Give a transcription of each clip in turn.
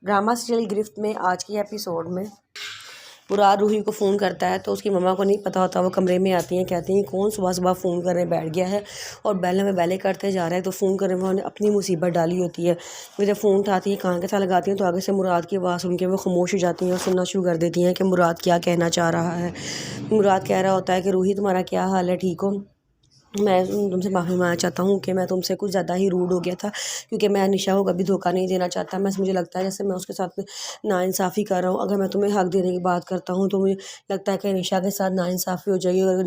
Drama serial गिरफ्त में आज के एपिसोड में मुराद रूही को फ़ोन करता है तो उसकी मम्मा को नहीं पता होता। वो कमरे में आती हैं, कहती हैं कौन सुबह सुबह फ़ोन करने बैठ गया है और बैले में बैले करते जा रहा है। तो फ़ोन करने में उन्होंने अपनी मुसीबत डाली होती है। वो जब फ़ोन उठाती है, कान के साथ लगाती हैं तो आगे से मुराद की आवाज़ सुन के वो खामोश हो जाती हैं और सुनना शुरू कर देती हैं कि मुराद क्या कहना चाह रहा है। मुराद कह रहा होता है कि रूही तुम्हारा क्या हाल है, ठीक हो? मैं तुमसे माफ़ी मांगना चाहता हूँ कि मैं तुमसे कुछ ज़्यादा ही रूड हो गया था, क्योंकि मैं अनीशा को कभी धोखा नहीं देना चाहता। मुझे लगता है जैसे मैं उसके साथ नाइंसाफ़ी कर रहा हूँ। अगर मैं तुम्हें हक़ देने की बात करता हूँ तो मुझे लगता है कि अनीशा के साथ नाइंसाफ़ी हो जाएगी, और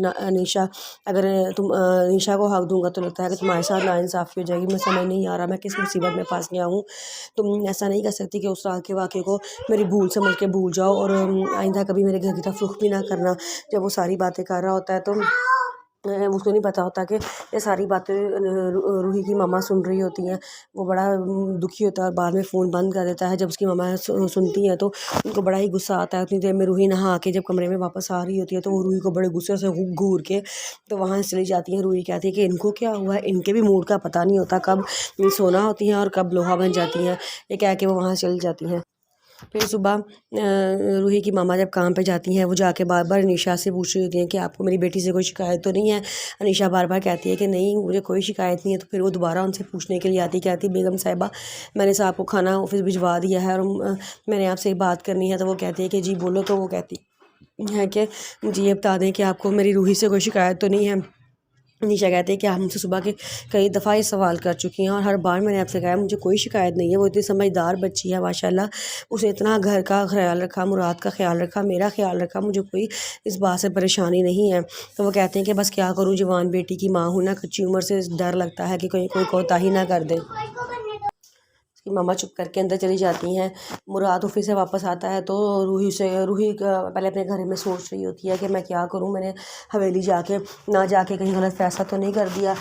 अगर तुम अनीशा को हक़ दूँगा तो लगता है कि तुम्हारे साथ नाइंसाफ़ी हो जाएगी। मैं समझ नहीं आ रहा मैं किस मुसीबत में फंस गया हूँ। तुम ऐसा नहीं कर सकती कि उस रात के वाक़े को मेरी भूल समझ के भूल जाओ और आइंदा कभी मेरे घर की तरफ रुख भी ना करना। जब वो सारी बातें कर रहा होता है तो उसको नहीं पता होता कि ये सारी बातें रूही की मम्मा सुन रही होती हैं। वो बड़ा दुखी होता है और बाद में फ़ोन बंद कर देता है। जब उसकी मम्मा सुनती हैं तो उनको बड़ा ही गुस्सा आता है। उतनी देर में रूही नहा के जब कमरे में वापस आ रही होती है तो वो रूही को बड़े गुस्से से घूर के तो वहाँ से चली जाती हैं। रूही कहती है कि इनको क्या हुआ है, इनके भी मूड का पता नहीं होता, कब सोना होती हैं और कब लोहा बन जाती हैं। ये कह के वो वहाँ से चली जाती हैं। फिर सुबह रूही की मामा जब काम पे जाती हैं, वो जाके बार बार अनीशा से पूछ रही होती हैं कि आपको मेरी बेटी से कोई शिकायत तो नहीं है। अनीशा बार बार कहती है कि नहीं, मुझे कोई शिकायत नहीं है। तो फिर वो दोबारा उनसे पूछने के लिए आती, कहती बेगम साहिबा मैंने साहब को खाना ऑफिस भिजवा दिया है और मैंने आपसे बात करनी है। तो वो कहती है कि जी बोलो। तो वो कहती है कि मुझे ये बता दें कि आपको मेरी रूही से कोई शिकायत तो नहीं है। निशा कहती है कि आप मुझसे सुबह के कई दफ़ा ये सवाल कर चुकी हैं और हर बार मैंने आपसे कहा मुझे कोई शिकायत नहीं है। वो इतनी समझदार बच्ची है माशाल्लाह, उसने इतना घर का ख्याल रखा, मुराद का ख्याल रखा, मेरा ख्याल रखा, मुझे कोई इस बात से परेशानी नहीं है। तो वो कहते हैं कि बस क्या करूँ, जवान बेटी की माँ हूँ ना, कच्ची उम्र से डर लगता है कि कहीं कोई कोताही ना कर दे। उसकी मम्मा चुप करके अंदर चली जाती हैं। मुराद ऑफिस से वापस आता है तो रूही पहले अपने घर में सोच रही होती है कि मैं क्या करूं, मैंने हवेली जाके कहीं गलत फैसला तो नहीं कर दिया।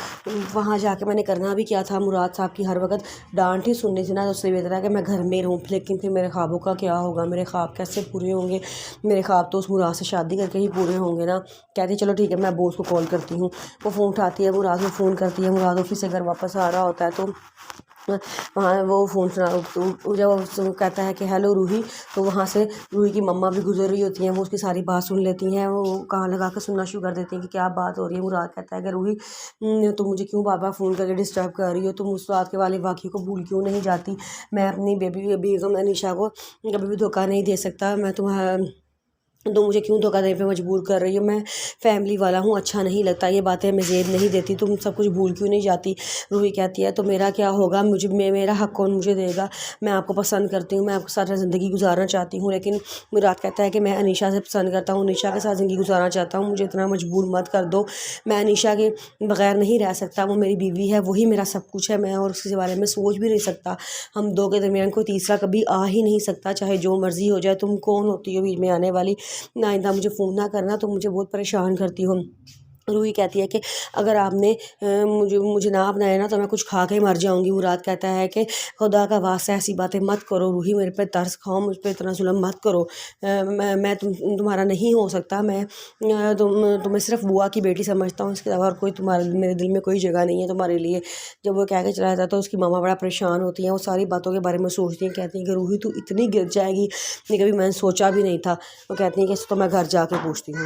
वहाँ जाके मैंने करना भी क्या था, मुराद साहब की हर वक्त डांट ही सुननी थी ना। तो उससे बेहतर है कि मैं घर में रहूँ। लेकिन फिर मेरे ख्वाबों का क्या होगा, मेरे ख्वाब कैसे पूरे होंगे? मेरे ख्वाब तो उस मुराद से शादी करके ही पूरे होंगे ना। कहती चलो ठीक है, मैं बॉस को कॉल करती हूँ। वो फ़ोन उठाती है, मुराद को फ़ोन करती है। मुराद ऑफिस से घर वापस आ रहा होता है तो वहाँ वो फ़ोन सुना तो जब वो कहता है कि हेलो रूही, तो वहाँ से रूही की मम्मा भी गुजर रही होती हैं। वो उसकी सारी बात सुन लेती हैं। वो कान लगा कर सुनना शुरू कर देती हैं कि क्या बात हो रही है। मुराद कहता है कि रूही तुम मुझे क्यों बार बार फ़ोन करके डिस्टर्ब कर रही हो? तुम उस रात के वाले वाक़े को भूल क्यों नहीं जाती? मैं अपनी बेगम अनीशा को कभी भी धोखा नहीं दे सकता। तो मुझे क्यों धोखा देने पे मजबूर कर रही हो? मैं फैमिली वाला हूँ, अच्छा नहीं लगता, ये बातें हमें ज़ेद नहीं देती। तुम सब कुछ भूल क्यों नहीं जाती? रूही कहती है तो मेरा क्या होगा, मेरा हक़ कौन मुझे देगा? मैं आपको पसंद करती हूँ, मैं आपके साथ ज़िंदगी गुजारना चाहती हूँ। लेकिन मुराद कहता है कि मैं अनीशा से पसंद करता हूँ, अनीशा के साथ ज़िंदगी गुजारना चाहता हूँ, मुझे इतना मजबूर मत कर दो। मैं अनीशा के बग़ैर नहीं रह सकता। वो मेरी बीवी है, वही मेरा सब कुछ है। मैं और उसके बारे में सोच भी नहीं सकता। हम दो के दरमियान कोई तीसरा कभी आ ही नहीं सकता, चाहे जो मर्ज़ी हो जाए। तुम कौन होती हो बीच में आने वाली? आइंदा मुझे फ़ोन ना करना, तो मुझे बहुत परेशान करती हो। रूही कहती है कि अगर आपने मुझे ना अपनाया ना तो मैं कुछ खा के मर जाऊंगी। मुराद कहता है कि खुदा का वास्ता ऐसी बातें मत करो रूही, मेरे पे तरस खाओ, मुझ पे इतना जुल्म मत करो। मैं तुम्हारा नहीं हो सकता। मैं तुम्हें सिर्फ बुआ की बेटी समझता हूँ, इसके अलावा और कोई मेरे दिल में कोई जगह नहीं है तुम्हारे लिए। जब वो कह के चला जाता है तो उसकी मामा बड़ा परेशान होती हैं। वो सारी बातों के बारे में सोचती हैं, कहती हैं कि रूही तू इतनी गिर जाएगी, ये कभी मैंने सोचा भी नहीं था। वो कहती हैं कि इसको मैं घर जाके पूछती हूँ।